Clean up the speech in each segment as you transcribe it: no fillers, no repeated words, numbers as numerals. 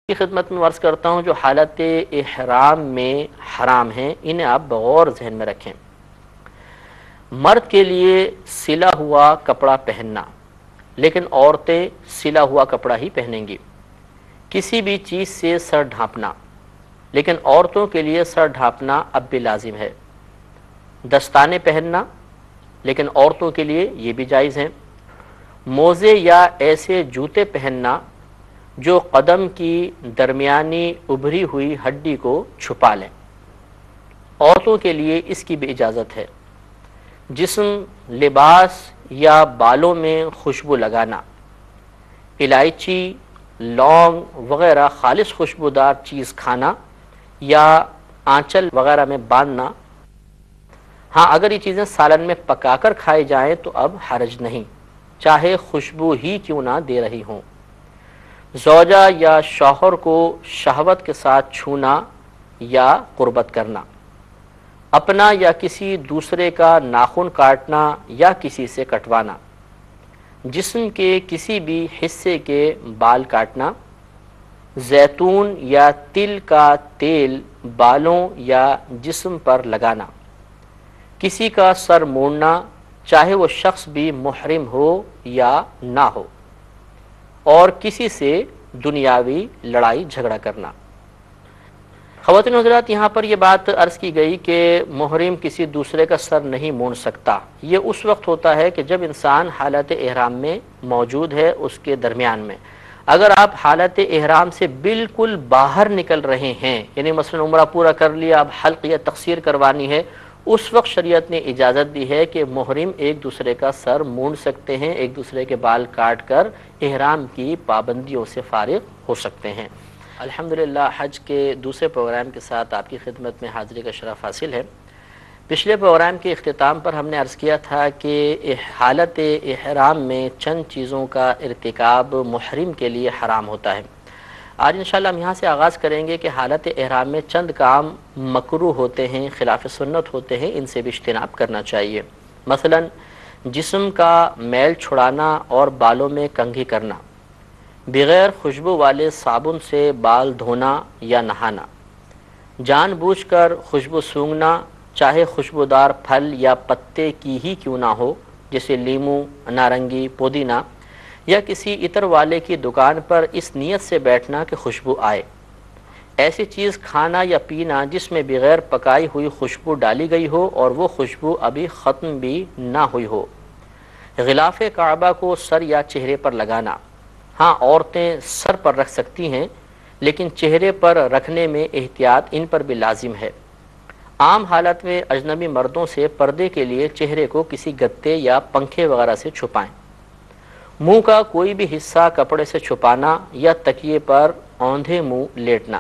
کی خدمت میں عرض کرتا ہوں جو حالت احرام میں حرام ہیں انہیں آپ بغور ذہن میں رکھیں۔ مرد کے لیے سلا ہوا کپڑا پہننا، لیکن عورتیں سلا ہوا کپڑا ہی پہنیں گی۔ کسی بھی چیز سے سر ڈھانپنا، لیکن عورتوں کے لیے سر ڈھانپنا اب بھی لازم ہے۔ دستانے پہننا، لیکن عورتوں کے لیے یہ بھی جائز ہیں۔ موزے یا ایسے جوتے پہننا جو قدم کی درمیانی ابھری ہوئی ہڈی کو چھپا لیں، عورتوں کے لیے اس کی بھی اجازت ہے۔ جسم، لباس یا بالوں میں خوشبو لگانا، الائچی، لونگ وغیرہ خالص خوشبودار چیز کھانا یا آنچل وغیرہ میں باندھنا، ہاں اگر یہ چیزیں سالن میں پکا کر کھائی جائیں تو اب حرج نہیں، چاہے خوشبو ہی کیوں نہ دے رہی ہوں۔ زوجہ یا شوہر کو شہوت کے ساتھ چھونا یا قربت کرنا، اپنا یا کسی دوسرے کا ناخن کاٹنا یا کسی سے کٹوانا، جسم کے کسی بھی حصے کے بال کاٹنا، زیتون یا تل کا تیل بالوں یا جسم پر لگانا، کسی کا سر مونڈنا چاہے وہ شخص بھی محرم ہو یا نہ ہو، اور کسی سے دنیاوی لڑائی جھگڑا کرنا۔ خواتین و حضرات، یہاں پر یہ بات عرض کی گئی کہ محرم کسی دوسرے کا سر نہیں مونڈ سکتا۔ یہ اس وقت ہوتا ہے کہ جب انسان حالت احرام میں موجود ہے، اس کے درمیان میں۔ اگر آپ حالت احرام سے بالکل باہر نکل رہے ہیں، یعنی مثلا عمرہ پورا کر لیا، اب حلق یا تقصیر کروانی ہے، اس وقت شریعت نے اجازت دی ہے کہ محرم ایک دوسرے کا سر مونڈ سکتے ہیں، ایک دوسرے کے بال کاٹ کر احرام کی پابندیوں سے فارغ ہو سکتے ہیں۔ الحمدللہ حج کے دوسرے پروگرام کے ساتھ آپ کی خدمت میں حاضری کا شرف حاصل ہے۔ پچھلے پروگرام کے اختتام پر ہم نے عرض کیا تھا کہ حالت احرام میں چند چیزوں کا ارتکاب محرم کے لیے حرام ہوتا ہے۔ آج انشاءاللہ ہم یہاں سے آغاز کریں گے کہ حالت احرام میں چند کام مکروہ ہوتے ہیں، خلاف سنت ہوتے ہیں، ان سے بھی اجتناب کرنا چاہیے۔ مثلا جسم کا میل چھڑانا اور بالوں میں کنگھی کرنا، بغیر خوشبو والے صابن سے بال دھونا یا نہانا، جان بوجھ کر خوشبو سونگھنا چاہے خوشبودار پھل یا پتے کی ہی کیوں نہ ہو، جیسے لیموں، نارنگی، پودینہ، یا کسی عطر والے کی دکان پر اس نیت سے بیٹھنا کہ خوشبو آئے۔ ایسی چیز کھانا یا پینا جس میں بغیر پکائی ہوئی خوشبو ڈالی گئی ہو اور وہ خوشبو ابھی ختم بھی نہ ہوئی ہو۔ غلاف کعبہ کو سر یا چہرے پر لگانا، ہاں عورتیں سر پر رکھ سکتی ہیں، لیکن چہرے پر رکھنے میں احتیاط ان پر بھی لازم ہے۔ عام حالت میں اجنبی مردوں سے پردے کے لیے چہرے کو کسی گتے یا پنکھے وغیرہ سے چھپائیں۔ منہ کا کوئی بھی حصہ کپڑے سے چھپانا یا تکیے پر اوندھے منہ لیٹنا،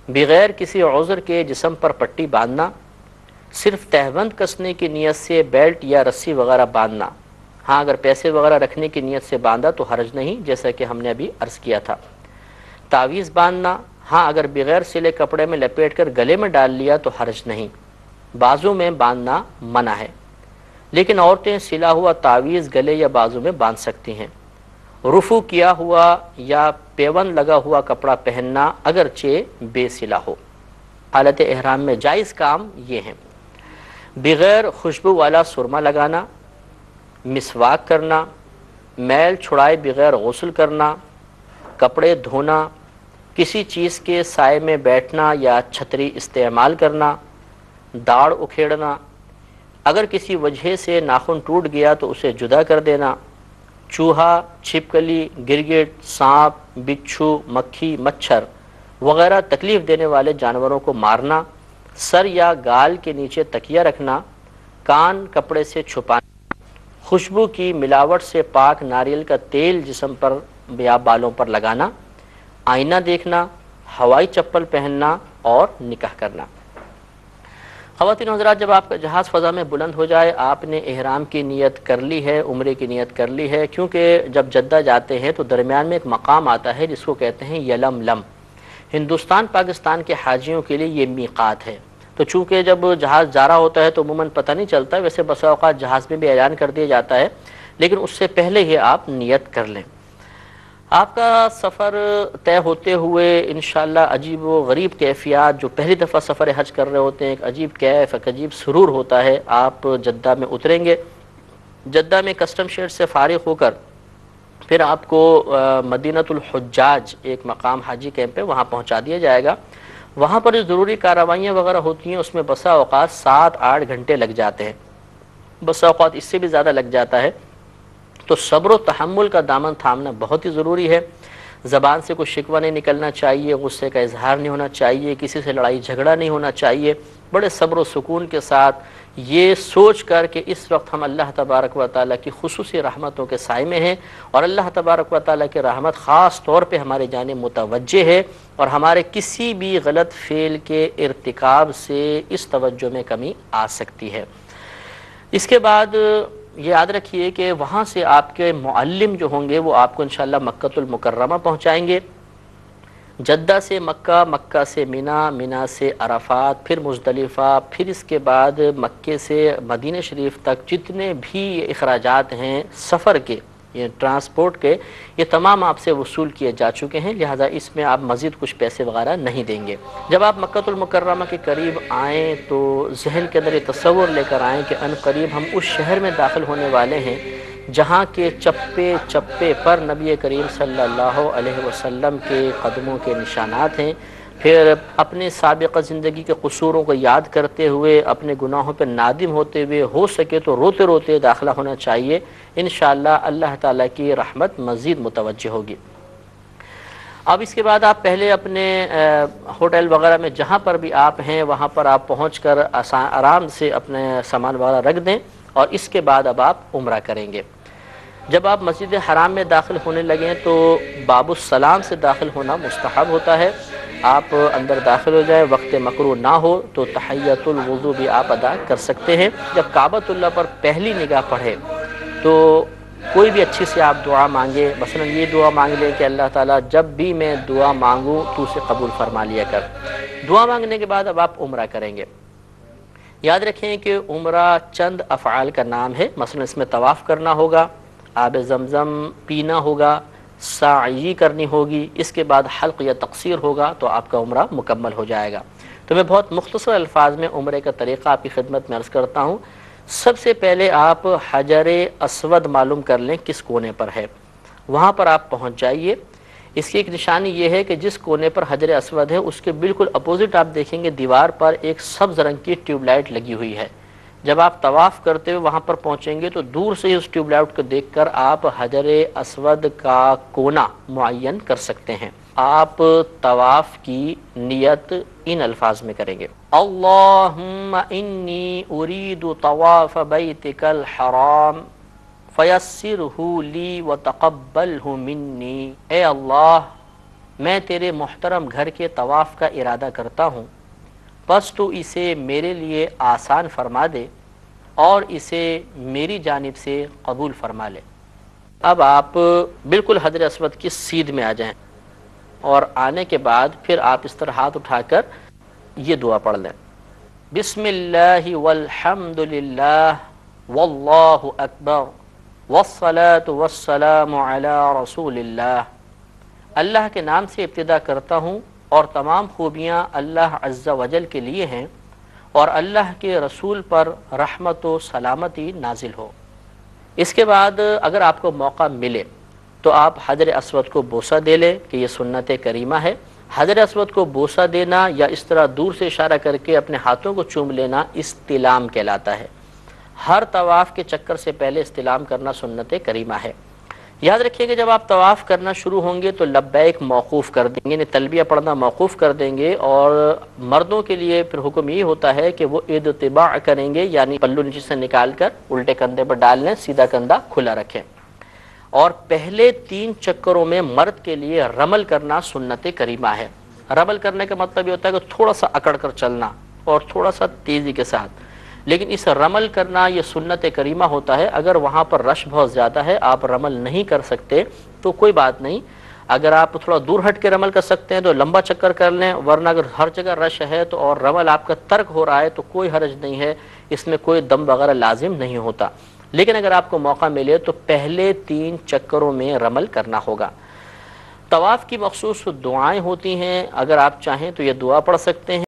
بغیر کسی عذر کے جسم پر پٹی باندھنا، صرف تہبند کسنے کی نیت سے بیلٹ یا رسی وغیرہ باندھنا، ہاں اگر پیسے وغیرہ رکھنے کی نیت سے باندھا تو حرج نہیں، جیسا کہ ہم نے ابھی عرض کیا تھا۔ تعویذ باندھنا، ہاں اگر بغیر سلے کپڑے میں لپیٹ کر گلے میں ڈال لیا تو حرج نہیں، بازو میں باندھنا منع ہے، لیکن عورتیں سلا ہوا تعویذ گلے یا بازو میں باندھ سکتی ہیں۔ رفو کیا ہوا یا پیون لگا ہوا کپڑا پہننا اگرچہ بے سلا ہو۔ حالت احرام میں جائز کام یہ ہیں: بغیر خوشبو والا سرما لگانا، مسواک کرنا، میل چھڑائے بغیر غسل کرنا، کپڑے دھونا، کسی چیز کے سائے میں بیٹھنا یا چھتری استعمال کرنا، داڑھ اکھیڑنا، اگر کسی وجہ سے ناخن ٹوٹ گیا تو اسے جدا کر دینا، چوہا، چھپکلی، گرگٹ، سانپ، بچھو، مکھی، مچھر وغیرہ تکلیف دینے والے جانوروں کو مارنا، سر یا گال کے نیچے تکیہ رکھنا، کان کپڑے سے چھپانا، خوشبو کی ملاوٹ سے پاک ناریل کا تیل جسم پر یا بالوں پر لگانا، آئینہ دیکھنا، ہوائی چپل پہننا اور نکاح کرنا۔ خواتین و حضرات، جب آپ کا جہاز فضا میں بلند ہو جائے، آپ نے احرام کی نیت کر لی ہے، عمرے کی نیت کر لی ہے، کیونکہ جب جدہ جاتے ہیں تو درمیان میں ایک مقام آتا ہے جس کو کہتے ہیں یلملم۔ ہندوستان پاکستان کے حاجیوں کے لیے یہ میقات ہے، تو چونکہ جب جہاز جا رہا ہوتا ہے تو عموماً پتہ نہیں چلتا، ویسے بسا اوقات جہاز میں بھی اعلان کر دیا جاتا ہے، لیکن اس سے پہلے ہی آپ نیت کر لیں۔ آپ کا سفر طے ہوتے ہوئے انشاءاللہ عجیب و غریب کیفیات، جو پہلی دفعہ سفر حج کر رہے ہوتے ہیں، ایک عجیب کیف، ایک عجیب سرور ہوتا ہے۔ آپ جدہ میں اتریں گے، جدہ میں کسٹم شیڈ سے فارغ ہو کر پھر آپ کو مدینۃ الحجاج، ایک مقام حاجی کیمپ ہے، وہاں پہنچا دیا جائے گا۔ وہاں پر جو ضروری کارروائیاں وغیرہ ہوتی ہیں اس میں بسا اوقات 7-8 گھنٹے لگ جاتے ہیں، بسا اوقات اس سے بھی زیادہ لگ جاتا ہے۔ تو صبر و تحمل کا دامن تھامنا بہت ہی ضروری ہے۔ زبان سے کوئی شکوہ نہیں نکلنا چاہیے، غصے کا اظہار نہیں ہونا چاہیے، کسی سے لڑائی جھگڑا نہیں ہونا چاہیے، بڑے صبر و سکون کے ساتھ یہ سوچ کر کہ اس وقت ہم اللہ تبارک و تعالیٰ کی خصوصی رحمتوں کے سائے میں ہیں، اور اللہ تبارک و تعالیٰ کی رحمت خاص طور پہ ہمارے جانب متوجہ ہے، اور ہمارے کسی بھی غلط فعل کے ارتکاب سے اس توجہ میں کمی آ سکتی ہے۔ اس کے بعد یہ یاد رکھیے کہ وہاں سے آپ کے معلم جو ہوں گے وہ آپ کو انشاءاللہ مکۃ المکرمہ پہنچائیں گے، جدہ سے مکہ، مکہ سے مینا، مینا سے عرفات، پھر مزدلفہ، پھر اس کے بعد مکے سے مدینہ شریف تک جتنے بھی اخراجات ہیں سفر کے، یہ ٹرانسپورٹ کے، یہ تمام آپ سے وصول کیے جا چکے ہیں، لہٰذا اس میں آپ مزید کچھ پیسے وغیرہ نہیں دیں گے۔ جب آپ مکۃ المکرمہ کے قریب آئیں تو ذہن کے اندر یہ تصور لے کر آئیں کہ ان قریب ہم اس شہر میں داخل ہونے والے ہیں جہاں کے چپے چپے پر نبی کریم صلی اللہ علیہ وسلم کے قدموں کے نشانات ہیں۔ پھر اپنے سابقہ زندگی کے قصوروں کو یاد کرتے ہوئے، اپنے گناہوں پہ نادم ہوتے ہوئے، ہو سکے تو روتے روتے داخلہ ہونا چاہیے، انشاءاللہ اللہ تعالیٰ کی رحمت مزید متوجہ ہوگی۔ اب اس کے بعد آپ پہلے اپنے ہوٹل وغیرہ میں جہاں پر بھی آپ ہیں وہاں پر آپ پہنچ کر آرام سے اپنے سامان وغیرہ رکھ دیں، اور اس کے بعد اب آپ عمرہ کریں گے۔ جب آپ مسجد حرام میں داخل ہونے لگیں تو باب السلام سے داخل ہونا مستحب ہوتا ہے۔ آپ اندر داخل ہو جائیں، وقت مکروہ نہ ہو تو تحیۃ الوضو بھی آپ ادا کر سکتے ہیں۔ جب کعبۃ اللہ پر پہلی نگاہ پڑھے تو کوئی بھی اچھی سی آپ دعا مانگے، مثلا یہ دعا مانگ لیں کہ اللہ تعالیٰ جب بھی میں دعا مانگوں تو اسے قبول فرما لیا کر۔ دعا مانگنے کے بعد اب آپ عمرہ کریں گے۔ یاد رکھیں کہ عمرہ چند افعال کا نام ہے، مثلا اس میں طواف کرنا ہوگا، آب زمزم پینا ہوگا، سعی کرنی ہوگی، اس کے بعد حلق یا تقصیر ہوگا تو آپ کا عمرہ مکمل ہو جائے گا۔ تو میں بہت مختصر الفاظ میں عمرے کا طریقہ آپ کی خدمت میں عرض کرتا ہوں۔ سب سے پہلے آپ حجر اسود معلوم کر لیں کس کونے پر ہے، وہاں پر آپ پہنچ جائیے۔ اس کی ایک نشانی یہ ہے کہ جس کونے پر حجر اسود ہے اس کے بالکل اپوزٹ آپ دیکھیں گے دیوار پر ایک سبز رنگ کی ٹیوب لائٹ لگی ہوئی ہے۔ جب آپ طواف کرتے ہوئے وہاں پر پہنچیں گے تو دور سے ہی اس ٹیوب لائٹ کو دیکھ کر آپ حجر اسود کا کونا معین کر سکتے ہیں۔ آپ طواف کی نیت ان الفاظ میں کریں گے: اللہم انی ارید طواف بیتک الحرام فیسرہ لی وتقبلہ منی۔ اے اللہ، میں تیرے محترم گھر کے طواف کا ارادہ کرتا ہوں، بس تو اسے میرے لیے آسان فرما دے اور اسے میری جانب سے قبول فرما لے۔ اب آپ بالکل حجر اسود کی سیدھ میں آ جائیں، اور آنے کے بعد پھر آپ اس طرح ہاتھ اٹھا کر یہ دعا پڑھ لیں: بسم اللہ والحمد للہ واللہ اکبر والصلاة والسلام علی رسول اللہ۔ اللہ کے نام سے ابتدا کرتا ہوں اور تمام خوبیاں اللہ عز و جل کے لیے ہیں، اور اللہ کے رسول پر رحمت و سلامتی نازل ہو۔ اس کے بعد اگر آپ کو موقع ملے تو آپ حجر اسود کو بوسہ دے لیں کہ یہ سنت کریمہ ہے۔ حجر اسود کو بوسہ دینا یا اس طرح دور سے اشارہ کر کے اپنے ہاتھوں کو چوم لینا استلام کہلاتا ہے۔ ہر طواف کے چکر سے پہلے استلام کرنا سنت کریمہ ہے۔ یاد رکھیے کہ جب آپ طواف کرنا شروع ہوں گے تو لبیک موقوف کر دیں گے، یعنی تلبیہ پڑھنا موقوف کر دیں گے، اور مردوں کے لیے پھر حکم یہ ہوتا ہے کہ وہ اتباع کریں گے، یعنی پلو نیچے سے نکال کر الٹے کندھے پر ڈال لیں، سیدھا کندھا کھلا رکھیں۔ اور پہلے 3 چکروں میں مرد کے لیے رمل کرنا سنت کریمہ ہے۔ رمل کرنے کا مطلب یہ ہوتا ہے کہ تھوڑا سا اکڑ کر چلنا اور تھوڑا سا تیزی کے ساتھ، لیکن اس رمل کرنا یہ سنت کریمہ ہوتا ہے۔ اگر وہاں پر رش بہت زیادہ ہے، آپ رمل نہیں کر سکتے تو کوئی بات نہیں، اگر آپ تھوڑا دور ہٹ کے رمل کر سکتے ہیں تو لمبا چکر کر لیں، ورنہ اگر ہر جگہ رش ہے تو اور رمل آپ کا ترک ہو رہا ہے تو کوئی حرج نہیں ہے، اس میں کوئی دم وغیرہ لازم نہیں ہوتا۔ لیکن اگر آپ کو موقع ملے تو پہلے 3 چکروں میں رمل کرنا ہوگا۔ طواف کی مخصوص دعائیں ہوتی ہیں، اگر آپ چاہیں تو یہ دعا پڑھ سکتے ہیں